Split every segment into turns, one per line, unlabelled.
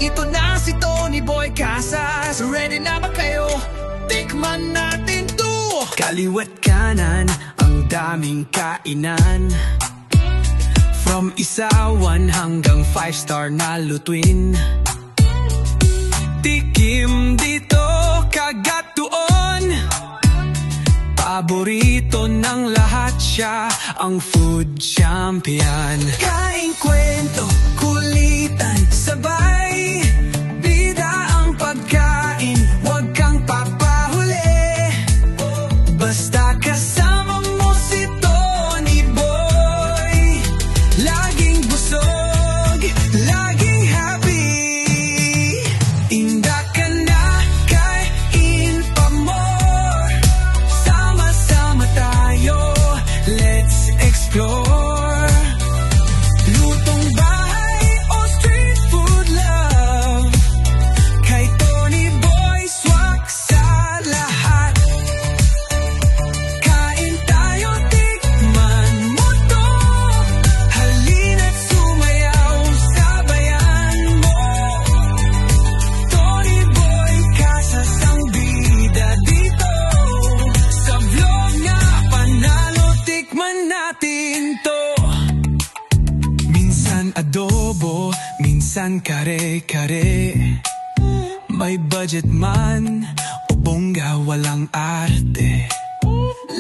Nandito na si Tony Boy Casas. Ready na ba kayo? Tikman natin to. Kaliwat kanan, ang daming kainan. From isawan hanggang 5-star na lutuin. Tikim dito, kagat doon. Paborito ng lahat siya, ang food champion. Kain, kwento, kulitan, sabay. Bida ang pagkain, wag kang papahuli. Basta kasama mo si Tony Boy. Laging busog, laging happy. Inda ka na, kain pa more. Sama-sama tayo, let's explore. Lutong bahay o street food love, kay Tony Boy swak sa lahat. Kain tayo, tikman mo to. Halina't sumayaw, sabayan mo. Tony Boy Casas ang bida dito. Sa vlog nga panalo, tikman natin to. Minsan adobo, minsan kare-kare. May budget man o bongga, walang arte.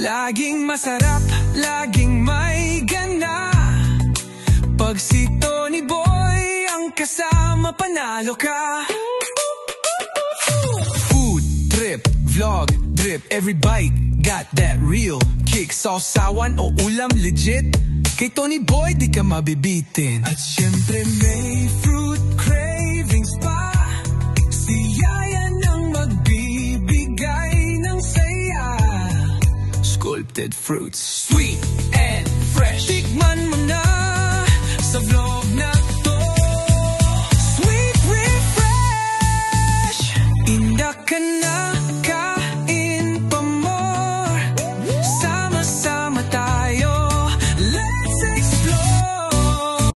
Laging masarap, laging may gana. Pag si Tony Boy ang kasama, panalo ka. Food trip, vlog drip, every bite got that real kick. Sausawan o ulam legit, kay Tony Boy di ka mabibitin. At syempre may fruit cravings pa. Si Yaya nang magbibigay ng saya. Sculpted fruits, sweet